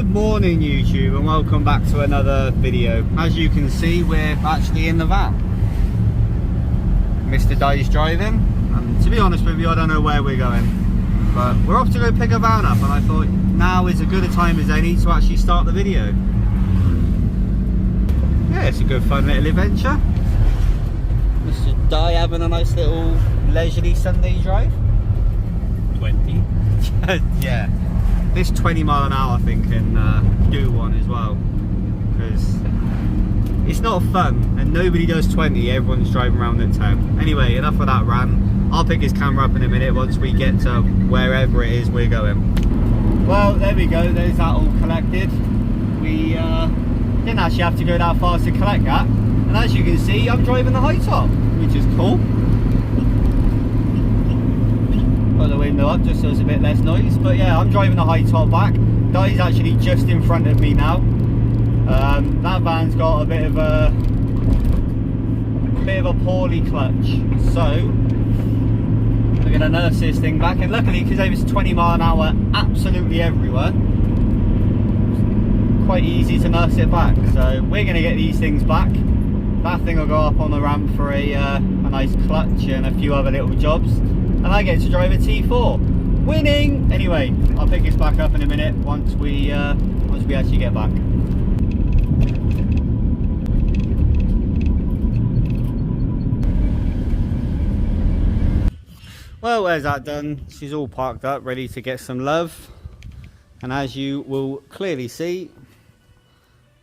Good morning YouTube and welcome back to another video. As you can see, we're actually in the van. Mr. Dye's driving, and to be honest with you, I don't know where we're going, but we're off to go pick a van up, and I thought now is as good a time as any to actually start the video. Yeah, it's a good fun little adventure. Mr. Dye having a nice little leisurely Sunday drive. 20. Yeah, this 20 mile an hour thing can do one as well, because it's not fun and nobody does 20, everyone's driving around at 10. Anyway, enough of that rant. I'll pick his camera up in a minute once we get to wherever it is we're going. Well, there we go, there's that all collected. We didn't actually have to go that far to collect that, and as you can see, I'm driving the high top, which is cool. Put the window up just so it's a bit less noise, but yeah, I'm driving the high top back. Dye's actually just in front of me now. That van's got a bit of a poorly clutch, so we're gonna nurse this thing back, and luckily because it was 20 mile an hour absolutely everywhere, quite easy to nurse it back. So we're gonna get these things back. That thing will go up on the ramp for a nice clutch and a few other little jobs, and I get to drive a T4. Winning! Anyway, I'll pick this back up in a minute once we actually get back. Well, there's that done. She's all parked up, ready to get some love. And as you will clearly see,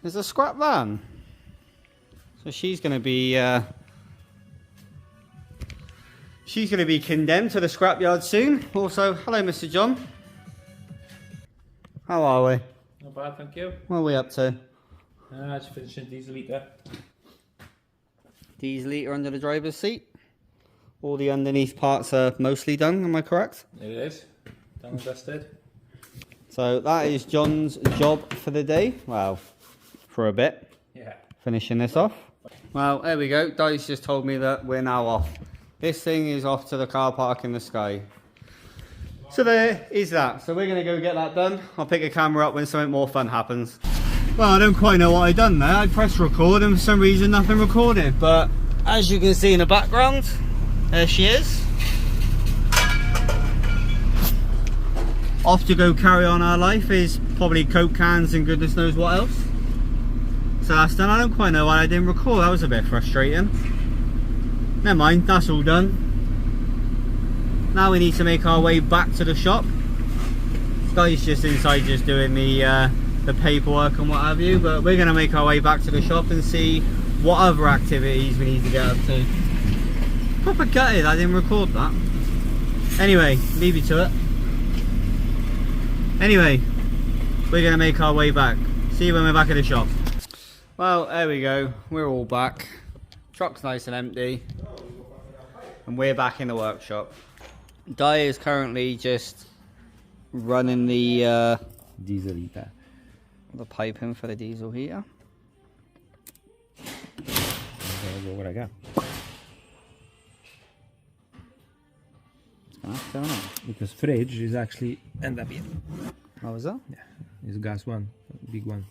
there's a scrap van. So she's going to be condemned to the scrapyard soon. Also, hello, Mr. John. How are we? Not bad, thank you. What are we up to? Just finishing diesel liter. Diesel liter under the driver's seat. All the underneath parts are mostly done, am I correct? It is. Done and dusted. So that is John's job for the day. Well, for a bit. Yeah. Finishing this off. Well, there we go. Dye's just told me that we're now off. This thing is off to the car park in the sky. So there is that. So we're going to go get that done. I'll pick a camera up when something more fun happens. Well, I don't quite know what I done there. I pressed record and for some reason nothing recorded. But as you can see in the background, there she is. Off to go carry on our life is probably Coke cans and goodness knows what else. So that's done. I don't quite know why I didn't record. That was a bit frustrating. Never mind, that's all done. Now we need to make our way back to the shop. Guy's just inside just doing the paperwork and what have you, but we're going to make our way back to the shop and see what other activities we need to get up to. Proper gutted I didn't record that. Anyway, leave you to it. Anyway, we're going to make our way back. See you when we're back at the shop. Well, there we go. We're all back. Truck's nice and empty. And we're back in the workshop. Dye is currently just running the Diesel liter. the piping for the diesel heater. Go what I got. It's gonna have to turn on. Because fridge is actually end up here. What was that? Yeah, it's gas one, big one.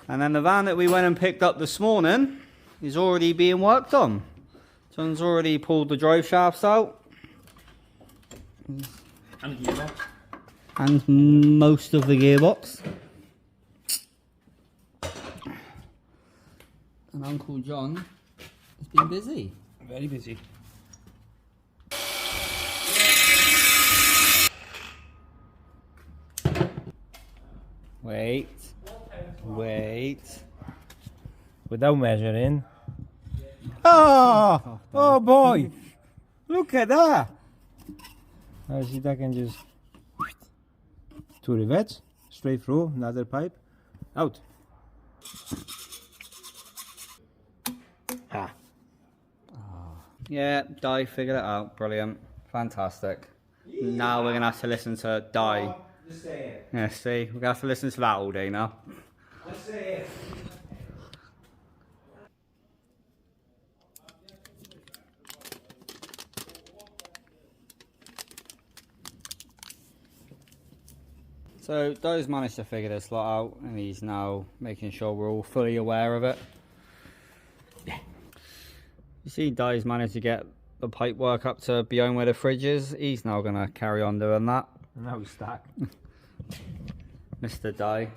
And then the van that we went and picked up this morning is already being worked on. John's already pulled the drive shafts out. And gearbox. And most of the gearbox. And Uncle John has been busy. Very busy. Wait. Wait. Without measuring. Oh! Oh boy! Look at that! I see that can just... Two rivets, straight through, another pipe, out. Ah. Yeah, Dye figured it out. Brilliant. Fantastic. Now we're going to have to listen to Dye. Yeah, see, we're going to have to listen to that all day now. So Do's managed to figure this lot out, and he's now making sure we're all fully aware of it. Yeah. You see Do's managed to get the pipe work up to beyond where the fridge is. He's now going to carry on doing that. Now he's stuck. Mr. Di.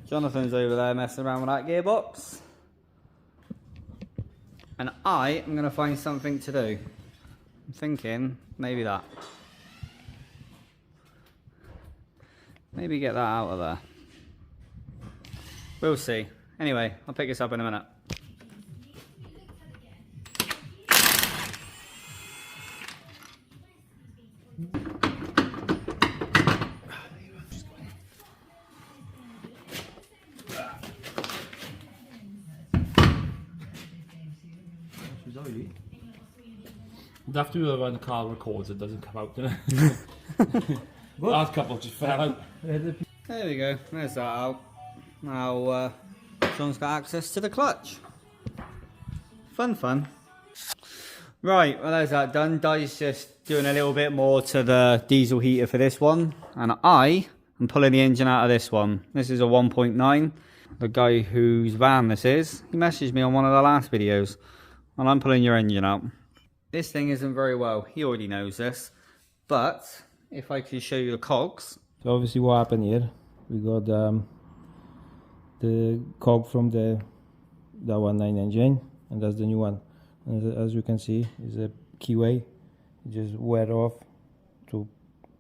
Jonathan's over there messing around with that gearbox. And I am going to find something to do. I'm thinking maybe that. Maybe get that out of there. We'll see. Anyway, I'll pick this up in a minute. You'd have to when the car records, it doesn't come out, does it? Last couple just fell out. There we go, there's that out. Now Sean's got access to the clutch. Fun. Right, well there's that done. Di's just doing a little bit more to the diesel heater for this one. And I am pulling the engine out of this one. This is a 1.9. The guy whose van this is, he messaged me on one of the last videos. And I'm pulling your engine out. This thing isn't very well. He already knows this. But if I can show you the cogs. So obviously what happened here, we got the cog from the 1.9 engine, and that's the new one. And as you can see, is a keyway. It just wear off to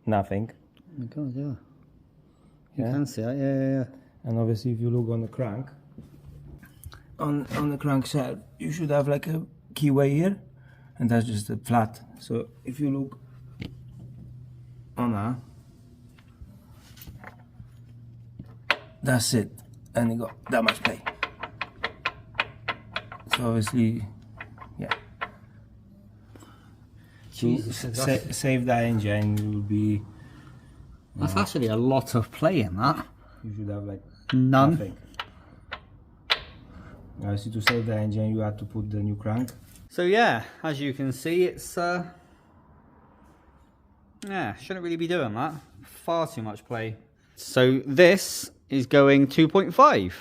nothing. Oh my god, yeah. You can see it, yeah. And obviously if you look on the crank, on the crankshaft, you should have like a keyway here, and that's just a flat. So if you look on that, that's it, and you got that much play. So obviously, yeah, to save that engine, you will be. That's actually a lot of play in that. You should have like none. Nothing. Obviously, to save the engine, you have to put the new crank. So yeah, as you can see, it's yeah, shouldn't really be doing that. Far too much play. So this is going 2.5.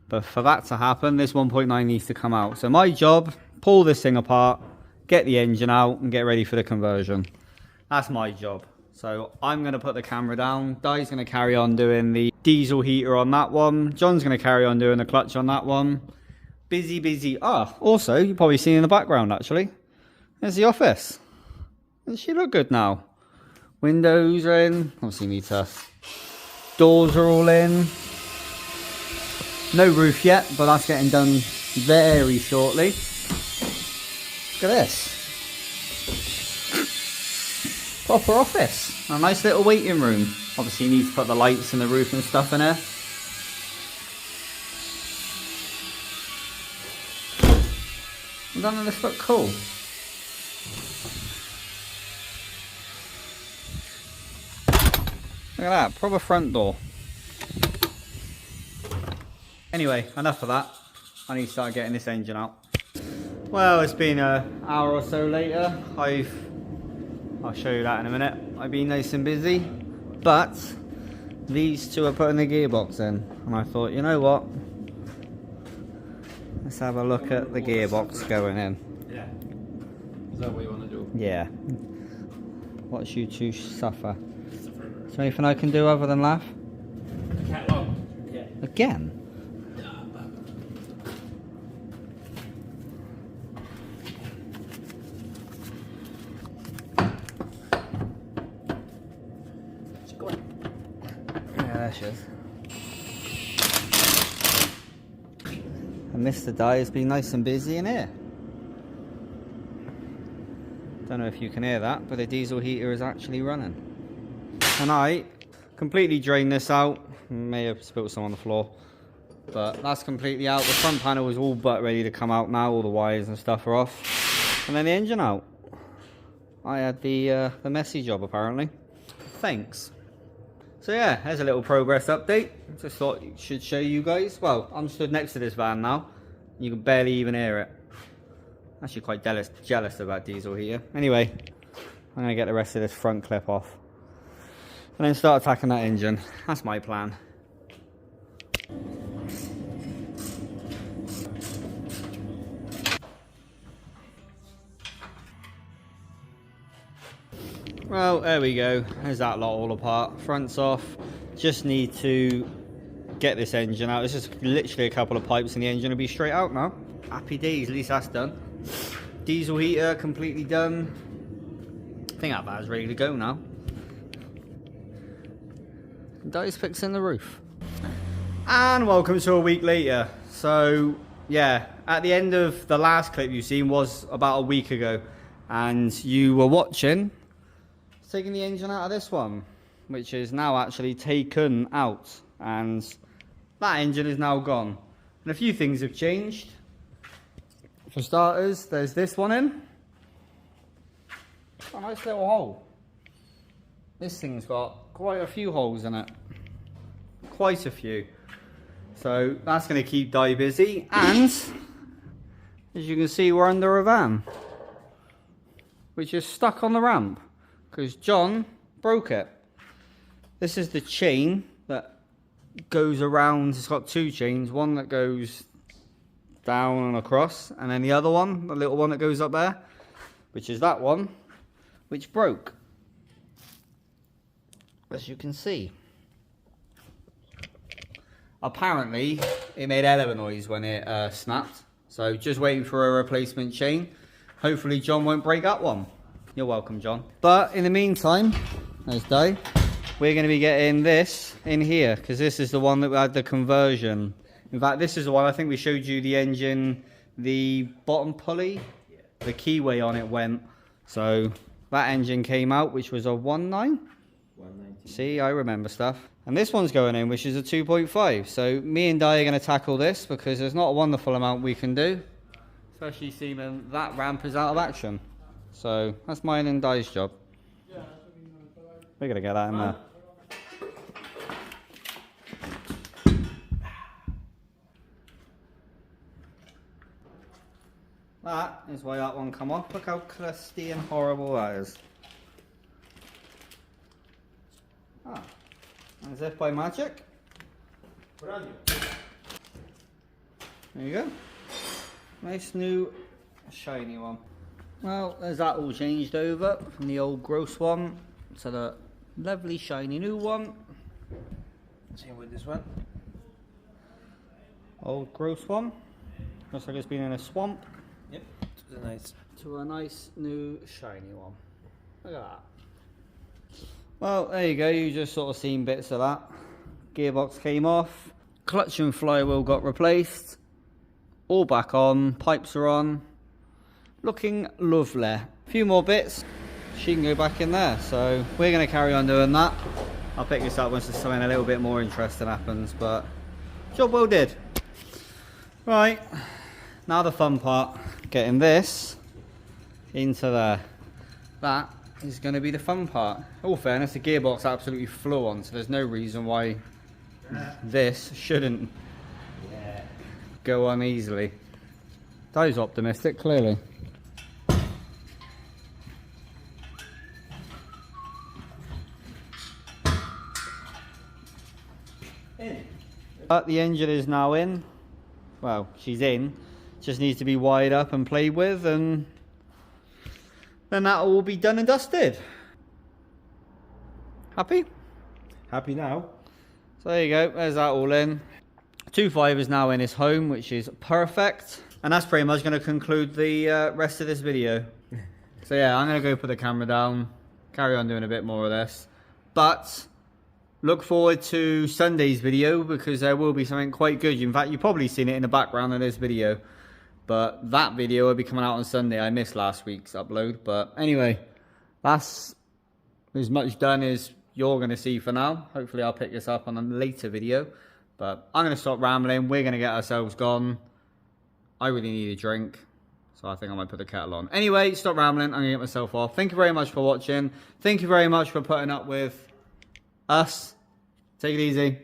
But for that to happen, this 1.9 needs to come out. So my job, pull this thing apart, get the engine out, and get ready for the conversion. That's my job. So I'm going to put the camera down. Di's going to carry on doing the diesel heater on that one. John's going to carry on doing the clutch on that one. Busy. Also, you've probably seen in the background, actually. There's the office. Does she look good now? Windows are in. Obviously need to. Doors are all in. No roof yet, but that's getting done very shortly. Look at this. Proper office. A nice little waiting room. Obviously you need to put the lights and the roof and stuff in there. Doesn't this look cool? Look at that, proper front door. Anyway, enough of that. I need to start getting this engine out. Well, it's been an hour or so later. I'll show you that in a minute. I've been nice and busy, but these two are putting the gearbox in, and I thought, you know what? Let's have a look at the gearbox going in. Yeah. Is that what you want to do? Yeah. Watch you two suffer. Is there anything I can do other than laugh? Again? Yeah, there she is. And Mr. Di has been nice and busy in here. Don't know if you can hear that, but the diesel heater is actually running. And I completely drained this out. May have spilled some on the floor, but that's completely out. The front panel is all but ready to come out now. All the wires and stuff are off, and then the engine out. I had the messy job apparently. Thanks. So yeah, there's a little progress update. Just thought it should show you guys. Well, I'm stood next to this van now. You can barely even hear it. Actually quite jealous of that diesel here. Anyway, I'm going to get the rest of this front clip off. and then start attacking that engine. That's my plan. Well, there we go. There's that lot all apart. Front's off. Just need to get this engine out. It's just literally a couple of pipes and the engine will be straight out now. Happy days, at least that's done. Diesel heater completely done. I think that bad's ready to go now. Dice fixing the roof. And welcome to a week later. So yeah, at the end of the last clip you've seen was about a week ago, and you were watching taking the engine out of this one, which is now actually taken out, and that engine is now gone. And a few things have changed. For starters, there's this one in. A nice little hole. This thing's got quite a few holes in it. Quite a few. So that's going to keep Di busy. And as you can see, we're under a van, which is stuck on the ramp because John broke it. This is the chain that goes around. It's got two chains, one that goes down and across, and then the other one, the little one that goes up there, which is that one, which broke, as you can see. Apparently it made a hell of a noise when it snapped, so just waiting for a replacement chain. Hopefully John won't break that one. You're welcome, John. But in the meantime, there's Di. We're going to be getting this in here because this is the one that had the conversion. In fact, this is the one I think we showed you the engine, the bottom pulley, the keyway on it went. So that engine came out, which was a 1.9. 190. See, I remember stuff. And this one's going in, which is a 2.5. So me and Di are going to tackle this because there's not a wonderful amount we can do, especially seeing that ramp is out of action. So that's mine and Di's job. We're going to get that in there. That is why that one come off. Look how crusty and horrible that is. Ah, as if by magic. There you go. Nice new shiny one. Well, there's that all changed over from the old gross one to the lovely shiny new one. Same with this one. Old gross one. Looks like it's been in a swamp. Yep. To a nice new shiny one. Look at that. Well, there you go. You just sort of seen bits of that. Gearbox came off. Clutch and flywheel got replaced. All back on. Pipes are on. Looking lovely. A few more bits. She can go back in there. So we're going to carry on doing that. I'll pick this up once there's something a little bit more interesting happens. But job well did. Right. Now the fun part. Getting this into there. That is going to be the fun part. All fairness, the gearbox absolutely flew on, so there's no reason why this shouldn't go on easily. Di's optimistic, clearly. But the engine is now in. Well, she's in. Just needs to be wired up and played with, and then that will be done and dusted. Happy? Happy now. So there you go, there's that all in. 2.5 is now in his home, which is perfect. And that's pretty much going to conclude the rest of this video. So yeah, I'm going to go put the camera down, carry on doing a bit more of this. But look forward to Sunday's video because there will be something quite good. In fact, you've probably seen it in the background of this video. But that video will be coming out on Sunday. I missed last week's upload. But anyway, that's as much done as you're going to see for now. Hopefully I'll pick this up on a later video. But I'm going to stop rambling. We're going to get ourselves gone. I really need a drink. So I think I might put the kettle on. Anyway, stop rambling. I'm going to get myself off. Thank you very much for watching. Thank you very much for putting up with us. Take it easy.